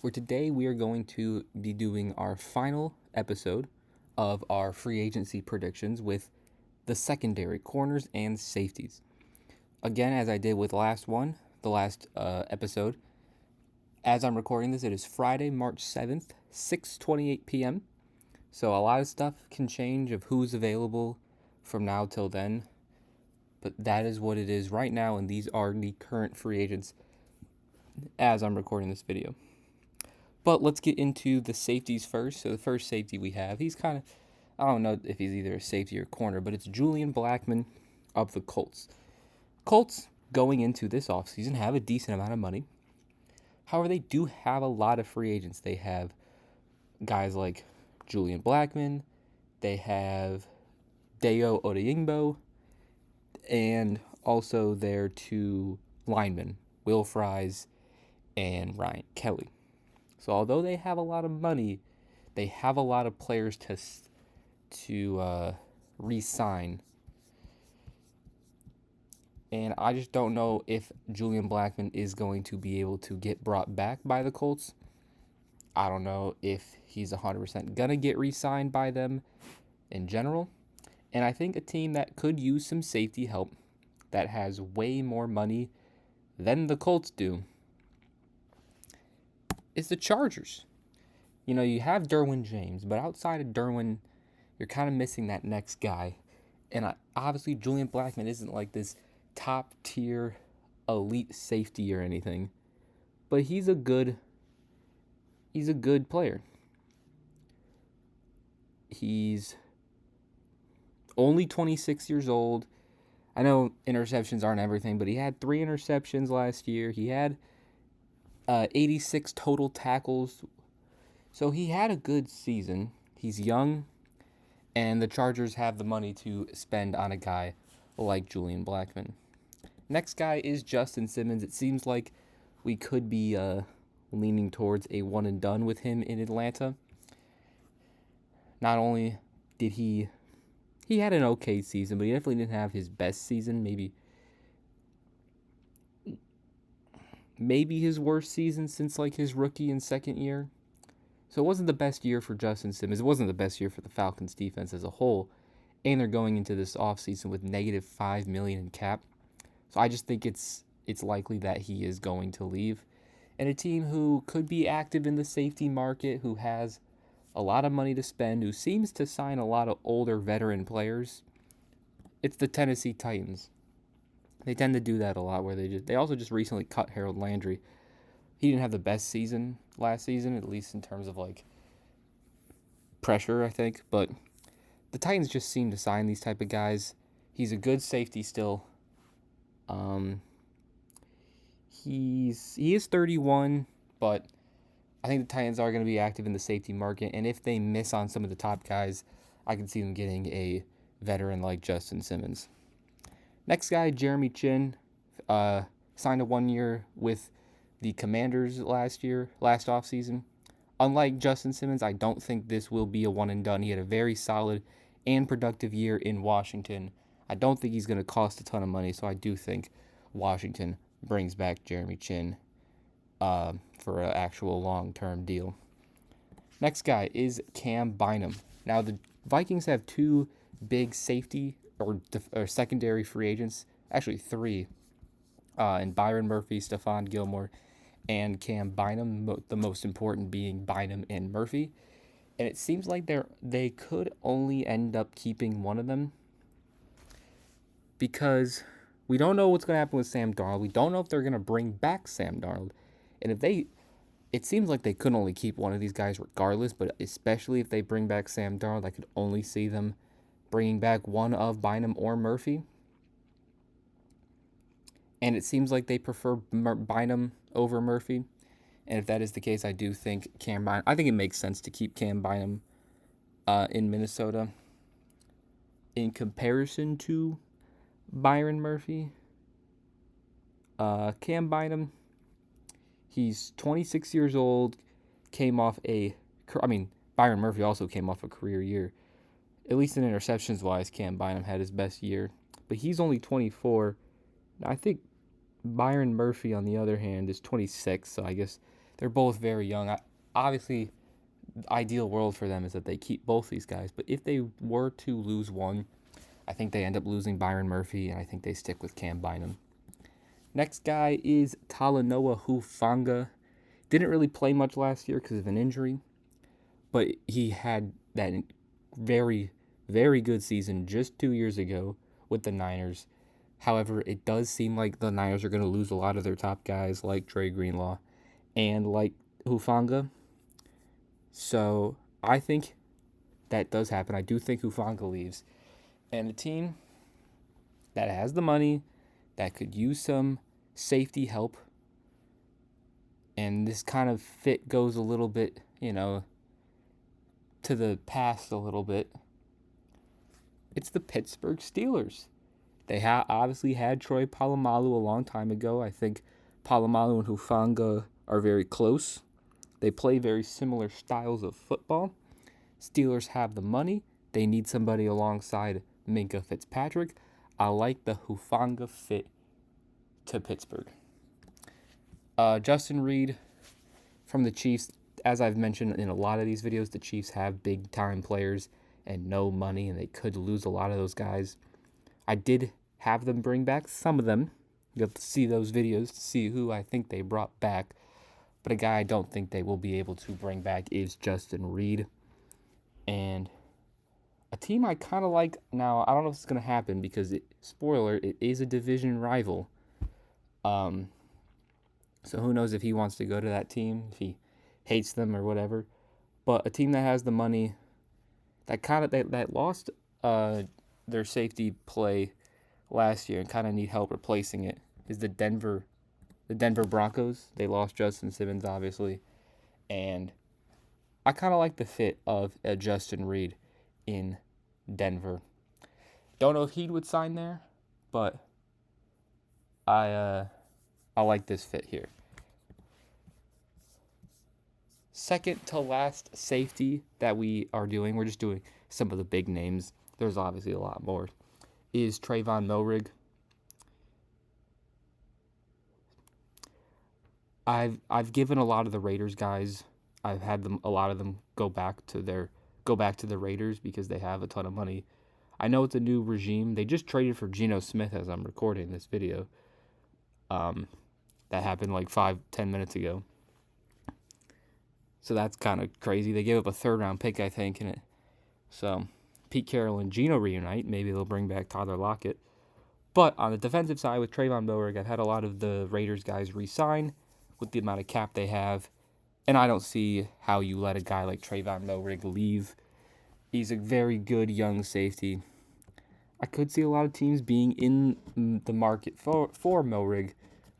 For today, we are going to be doing our final episode of our free agency predictions with the secondary corners and safeties. Again, as I did with the last episode, as I'm recording this, it is Friday, March 7th, 6:28 p.m. So a lot of stuff can change of who's available from now till then. But that is what it is right now, and these are the current free agents as I'm recording this video. But let's get into the safeties first. So the first safety we have, he's kind of, I don't know if he's either a safety or corner, but it's Julian Blackmon of the Colts. Colts, going into this offseason, have a decent amount of money. However, they do have a lot of free agents. They have guys like Julian Blackmon. They have Dayo Odeyingbo. And also their two linemen, Will Fries and Ryan Kelly. So although they have a lot of money, they have a lot of players to re-sign. And I just don't know if Julian Blackmon is going to be able to get brought back by the Colts. I don't know if he's 100% going to get re-signed by them in general. And I think a team that could use some safety help, that has way more money than the Colts do, is the Chargers. You know, you have Derwin James, but outside of Derwin, you're kind of missing that next guy. And obviously, Julian Blackmon isn't like this top-tier elite safety or anything, but he's a good player. He's only 26 years old. I know interceptions aren't everything, but he had 3 interceptions last year. He had 86 total tackles. So he had a good season. He's young, and the Chargers have the money to spend on a guy like Julian Blackmon. Next guy is Justin Simmons. It seems like we could be leaning towards a one and done with him in Atlanta. Not only did he had an okay season, but he definitely didn't have his best season. Maybe his worst season since like his rookie and second year. So it wasn't the best year for Justin Simmons. It wasn't the best year for the Falcons defense as a whole. And they're going into this offseason with negative $5 million in cap. So I just think it's likely that he is going to leave. And a team who could be active in the safety market, who has a lot of money to spend, who seems to sign a lot of older veteran players, it's the Tennessee Titans. They tend to do that a lot, where they also just recently cut Harold Landry. He didn't have the best season last season, at least in terms of like pressure, I think. But the Titans just seem to sign these type of guys. He's a good safety still. He is 31, but I think the Titans are going to be active in the safety market, and if they miss on some of the top guys, I can see them getting a veteran like Justin Simmons. Next guy, Jeremy Chinn, signed a 1 year with the Commanders last offseason. Unlike Justin Simmons, I don't think this will be a one and done. He had a very solid and productive year in Washington. I don't think he's going to cost a ton of money, so I do think Washington brings back Jeremy Chinn for an actual long-term deal. Next guy is Cam Bynum. Now, the Vikings have 2 big safety or secondary free agents, actually 3, and Byron Murphy, Stephon Gilmore, and Cam Bynum, the most important being Bynum and Murphy. And it seems like they could only end up keeping one of them, because we don't know what's going to happen with Sam Darnold. We don't know if they're going to bring back Sam Darnold. And it seems like they could only keep one of these guys regardless, but especially if they bring back Sam Darnold, I could only see them bringing back one of Bynum or Murphy. And it seems like they prefer Bynum over Murphy. And if that is the case, I do think I think it makes sense to keep Cam Bynum in Minnesota in comparison to Byron Murphy. Cam Bynum, he's 26 years old, Byron Murphy also came off a career year. At least in interceptions-wise, Cam Bynum had his best year. But he's only 24. I think Byron Murphy, on the other hand, is 26, so I guess They're both very young. Obviously, the ideal world for them is that they keep both these guys. But if they were to lose one, I think they end up losing Byron Murphy, and I think they stick with Cam Bynum. Next guy is Talanoa Hufanga. Didn't really play much last year because of an injury, but he had that very, very good season just 2 years ago with the Niners. However, it does seem like the Niners are going to lose a lot of their top guys like Dre Greenlaw and like Hufanga. So I think that does happen. I do think Hufanga leaves. And a team that has the money, that could use some safety help, and this kind of fit goes a little bit, to the past a little bit. It's the Pittsburgh Steelers. They obviously had Troy Polamalu a long time ago. I think Polamalu and Hufanga are very close. They play very similar styles of football. Steelers have the money. They need somebody alongside Minkah Fitzpatrick. I like the Hufanga fit to Pittsburgh. Justin Reed from the Chiefs. As I've mentioned in a lot of these videos, the Chiefs have big-time players and no money, and they could lose a lot of those guys. I did have them bring back some of them. You have to see those videos to see who I think they brought back. But a guy I don't think they will be able to bring back is Justin Reed. And a team I kind of like, now, I don't know if it's going to happen because, spoiler, it is a division rival. So who knows if he wants to go to that team, if he hates them or whatever. But a team that has the money, that lost their safety play last year and kind of need help replacing it, is the Denver Broncos. They lost Justin Simmons, obviously. And I kind of like the fit of Justin Reed in Denver. Don't know if he would sign there, but I like this fit here. Second to last safety that we are doing, we're just doing some of the big names. There's obviously a lot more, is Trayvon Moehrig. I've given a lot of the Raiders guys, I've had a lot of them go back to the Raiders because they have a ton of money. I know it's a new regime. They just traded for Geno Smith as I'm recording this video. That happened like 5-10 minutes ago. So that's kind of crazy. They gave up a third-round pick, I think, in it. So Pete Carroll and Geno reunite. Maybe they'll bring back Tyler Lockett. But on the defensive side with Trayvon Moehrig, I've had a lot of the Raiders guys re-sign with the amount of cap they have. And I don't see how you let a guy like Trayvon Moehrig leave. He's a very good young safety. I could see a lot of teams being in the market for Moehrig,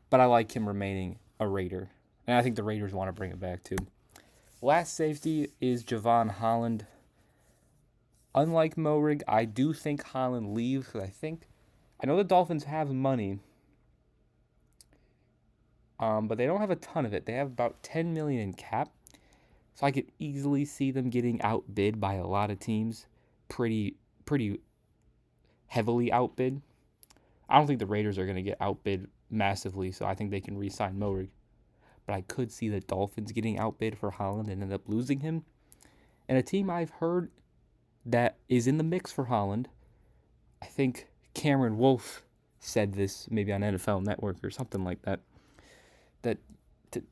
but I like him remaining a Raider. And I think the Raiders want to bring it back too. Last safety is Javon Holland. Unlike Moehrig, I do think Holland leaves because I know the Dolphins have money, but they don't have a ton of it. They have about $10 million in cap, so I could easily see them getting outbid by a lot of teams, pretty heavily outbid. I don't think the Raiders are going to get outbid massively, so I think they can re-sign Moehrig. But I could see the Dolphins getting outbid for Holland and end up losing him. And a team I've heard that is in the mix for Holland, I think Cameron Wolf said this maybe on NFL Network or something like that, that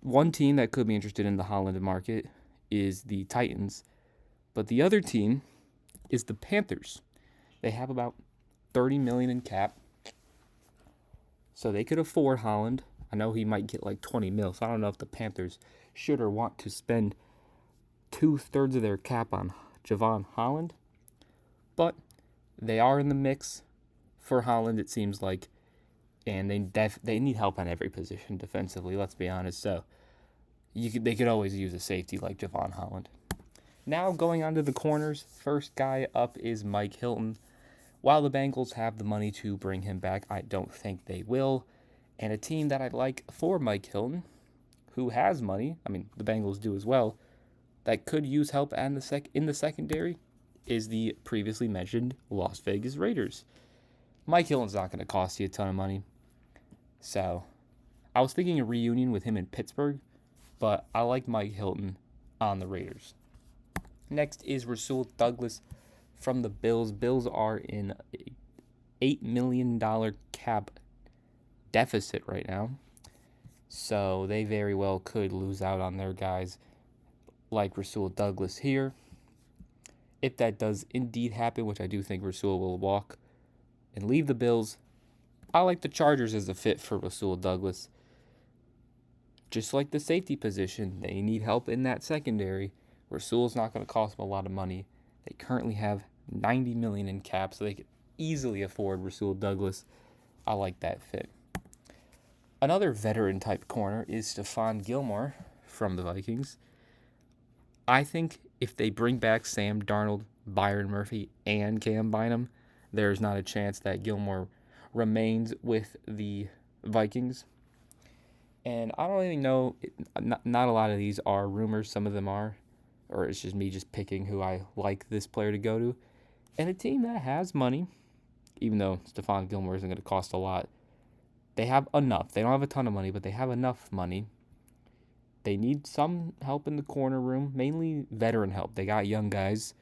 one team that could be interested in the Holland market is the Titans, but the other team is the Panthers. They have about $30 million in cap, so they could afford Holland. I know he might get like $20 million, so I don't know if the Panthers should or want to spend 2/3 of their cap on Javon Holland, but they are in the mix for Holland, it seems like, and they need help on every position defensively, let's be honest, so they could always use a safety like Javon Holland. Now going on to the corners, first guy up is Mike Hilton. While the Bengals have the money to bring him back, I don't think they will. And a team that I'd like for Mike Hilton, who has money, I mean, the Bengals do as well, that could use help in the secondary, is the previously mentioned Las Vegas Raiders. Mike Hilton's not going to cost you a ton of money. So, I was thinking a reunion with him in Pittsburgh, but I like Mike Hilton on the Raiders. Next is Rasul Douglas from the Bills. Bills are in a $8 million cap deficit right now, so they very well could lose out on their guys like Rasul Douglas here. If that does indeed happen, which I do think Rasul will walk and leave the Bills, I like the Chargers as a fit for Rasul Douglas. Just like the safety position, they need help in that secondary. Rasul's not going to cost them a lot of money. They currently have $90 million in cap, so they could easily afford Rasul Douglas. I like that fit. Another veteran-type corner is Stephon Gilmore from the Vikings. I think if they bring back Sam Darnold, Byron Murphy, and Cam Bynum, there's not a chance that Gilmore remains with the Vikings. And I don't even know, not a lot of these are rumors, some of them are, or it's just me just picking who I like this player to go to. And a team that has money, even though Stephon Gilmore isn't going to cost a lot, they have enough. They don't have a ton of money, but they have enough money. They need some help in the corner room, mainly veteran help. They got young guys,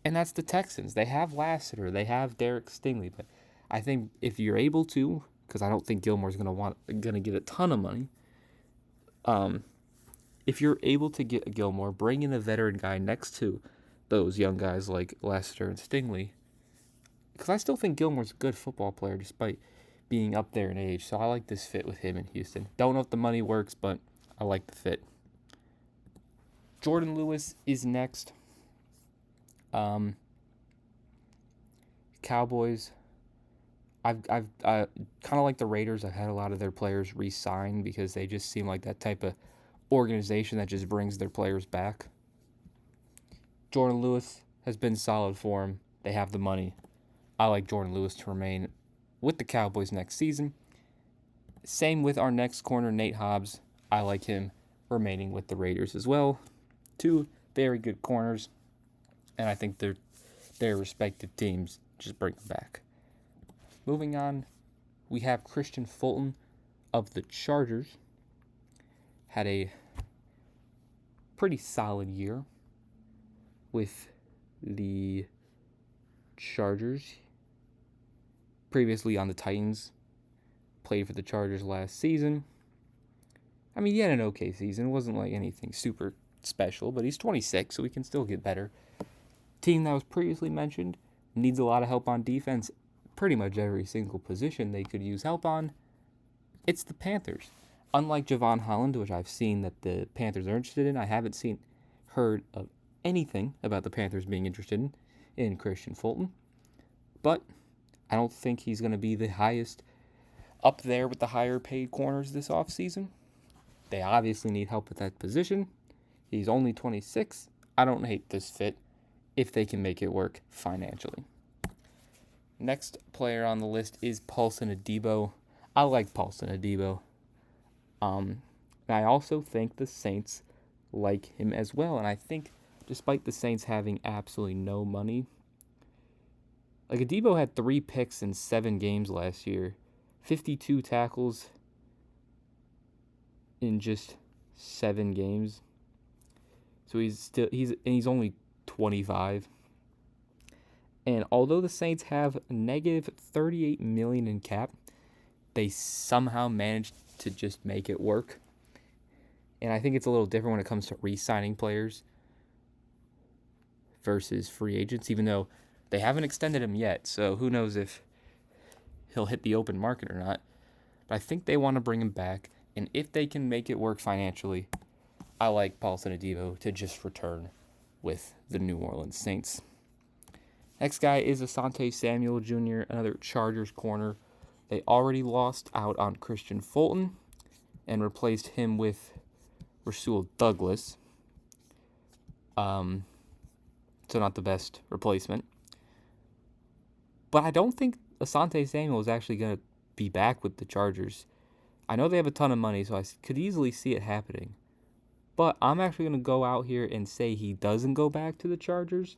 and that's the Texans. They have Lassiter, they have Derek Stingley, but I think if you're able to, because I don't think Gilmore's gonna get a ton of money. If you're able to get a Gilmore, bring in a veteran guy next to those young guys like Lassiter and Stingley, because I still think Gilmore's a good football player despite being up there in age. So I like this fit with him in Houston. Don't know if the money works, but I like the fit. Jordan Lewis is next. Cowboys. I've kind of like the Raiders. I've had a lot of their players re-sign because they just seem like that type of organization that just brings their players back. Jordan Lewis has been solid for them. They have the money. I like Jordan Lewis to remain with the Cowboys next season. Same with our next corner, Nate Hobbs. I like him remaining with the Raiders as well. Two very good corners, and I think their respective teams just bring them back. Moving on, we have Christian Fulton of the Chargers. Had a pretty solid year with the Chargers. Previously on the Titans, played for the Chargers last season. I mean, he had an okay season. It wasn't like anything super special, but he's 26, so he can still get better. Team that was previously mentioned needs a lot of help on defense. Pretty much every single position they could use help on. It's the Panthers. Unlike Javon Holland, which I've seen that the Panthers are interested in, I haven't heard of anything about the Panthers being interested in Christian Fulton. But I don't think he's going to be the highest up there with the higher paid corners this offseason. They obviously need help at that position. He's only 26. I don't hate this fit if they can make it work financially. Next player on the list is Paulson Adebo. I like Paulson Adebo. I also think the Saints like him as well. And I think despite the Saints having absolutely no money, like Adebo had 3 picks in 7 games last year, 52 tackles in just 7 games. So he's only 25. And although the Saints have negative $38 million in cap, they somehow managed to just make it work. And I think it's a little different when it comes to re-signing players versus free agents, even though they haven't extended him yet. So who knows if he'll hit the open market or not. But I think they want to bring him back. And if they can make it work financially, I like Paulson Adebo to just return with the New Orleans Saints. Next guy is Asante Samuel Jr., another Chargers corner. They already lost out on Christian Fulton and replaced him with Rasul Douglas. So not the best replacement. But I don't think Asante Samuel is actually going to be back with the Chargers. I know they have a ton of money, so I could easily see it happening. But I'm actually going to go out here and say he doesn't go back to the Chargers.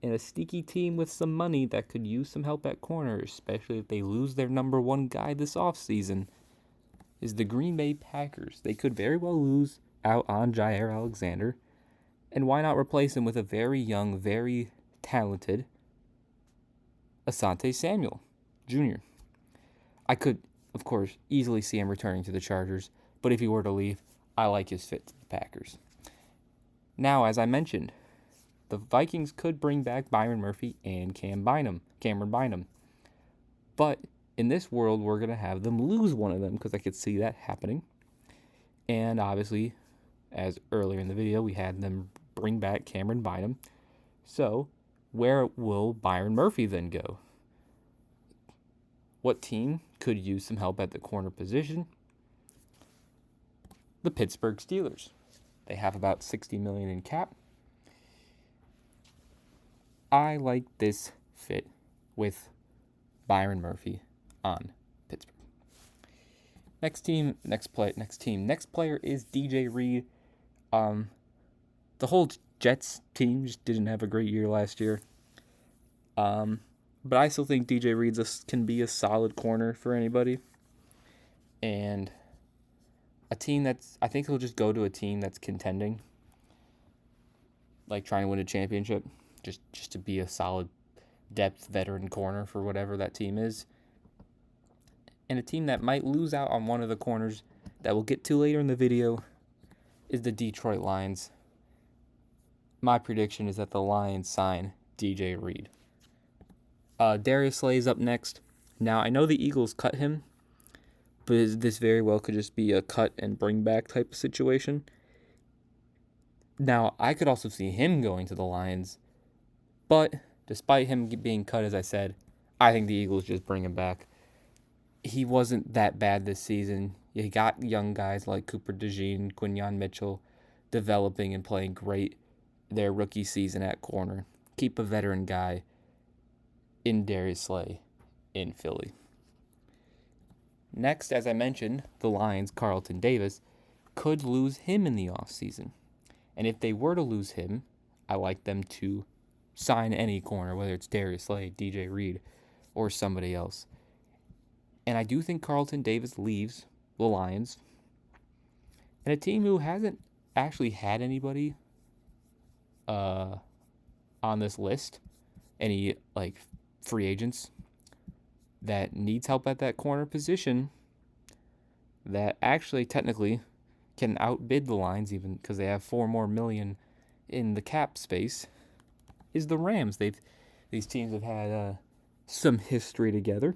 And a sneaky team with some money that could use some help at corner, especially if they lose their number 1 guy this offseason, is the Green Bay Packers. They could very well lose out on Jair Alexander. And why not replace him with a very young, very talented Asante Samuel Jr.? I could, of course, easily see him returning to the Chargers, but if he were to leave, I like his fit to the Packers. Now, as I mentioned, the Vikings could bring back Byron Murphy and Cameron Bynum. But in this world, we're going to have them lose one of them because I could see that happening. And obviously, as earlier in the video, we had them bring back Cameron Bynum. So, where will Byron Murphy then go? What team could use some help at the corner position? The Pittsburgh Steelers. They have about $60 million in cap. I like this fit with Byron Murphy on Pittsburgh. Next player is DJ Reed. The whole Jets team just didn't have a great year last year. But I still think DJ Reed can be a solid corner for anybody. And a team I think he'll just go to a team that's contending, like trying to win a championship, just to be a solid depth veteran corner for whatever that team is. And a team that might lose out on one of the corners that we'll get to later in the video is the Detroit Lions. My prediction is that the Lions sign DJ Reed. Darius Slay is up next. Now, I know the Eagles cut him, but this very well could just be a cut and bring back type of situation. Now, I could also see him going to the Lions, but despite him being cut, as I said, I think the Eagles just bring him back. He wasn't that bad this season. You got young guys like Cooper DeJean, Quinyon Mitchell developing and playing great their rookie season at corner. Keep a veteran guy in Darius Slay in Philly. Next, as I mentioned, the Lions, Carlton Davis, could lose him in the offseason. And if they were to lose him, I like them to sign any corner, whether it's Darius Slay, DJ Reed, or somebody else. And I do think Carlton Davis leaves the Lions. And a team who hasn't actually had anybody on this list, any free agents that needs help at that corner position, that actually technically can outbid the Lions, even because they have $4 million more in the cap space, is the Rams. These teams have had some history together.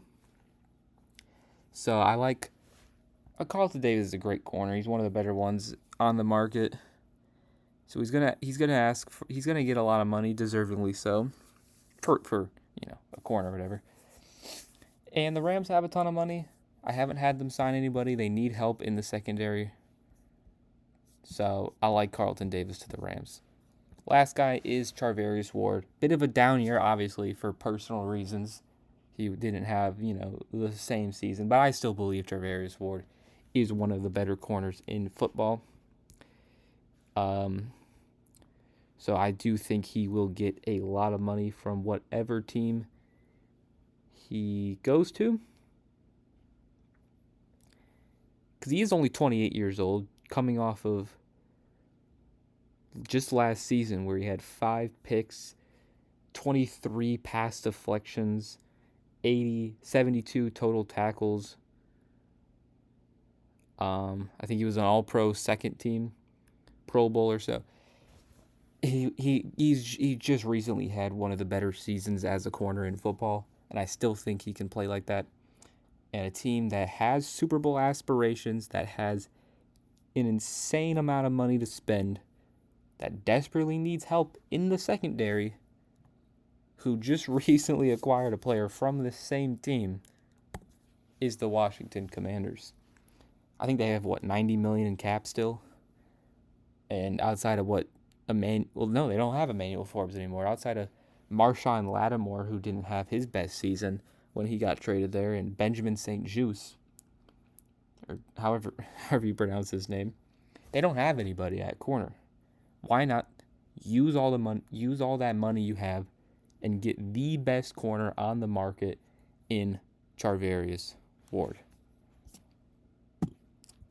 So I like Carlton Davis is a great corner. He's one of the better ones on the market. So he's gonna get a lot of money, deservingly so, for a corner or whatever. And the Rams have a ton of money. I haven't had them sign anybody. They need help in the secondary. So I like Carlton Davis to the Rams. Last guy is Charvarius Ward. Bit of a down year, obviously, for personal reasons. He didn't have, the same season. But I still believe Charvarius Ward is one of the better corners in football. So I do think he will get a lot of money from whatever team he goes to. Because he is only 28 years old, coming off of just last season where he had 5 picks, 23 pass deflections, 72 total tackles. I think he was an all-pro second team Pro Bowler. So he just recently had one of the better seasons as a corner in football, and I still think he can play like that. And a team that has Super Bowl aspirations, that has an insane amount of money to spend, that desperately needs help in the secondary, who just recently acquired a player from the same team, is the Washington Commanders. I think they have, $90 million in cap still? And outside of they don't have Emmanuel Forbes anymore. Outside of Marshawn Lattimore, who didn't have his best season when he got traded there, and Benjamin St-Juste, or however you pronounce his name, they don't have anybody at corner. Why not use all that money you have and get the best corner on the market in Charvarius Ward?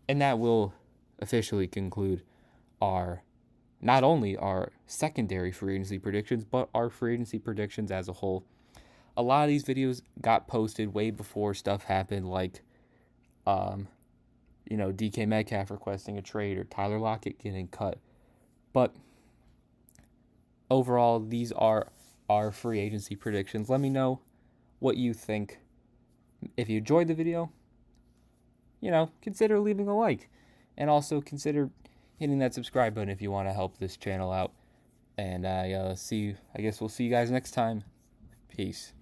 And that will officially conclude our not only our secondary free agency predictions, but our free agency predictions as a whole. A lot of these videos got posted way before stuff happened, like, DK Metcalf requesting a trade or Tyler Lockett getting cut. But overall, these are our free agency predictions. Let me know what you think. If you enjoyed the video, consider leaving a like. And also consider hitting that subscribe button if you want to help this channel out. And I guess we'll see you guys next time. Peace.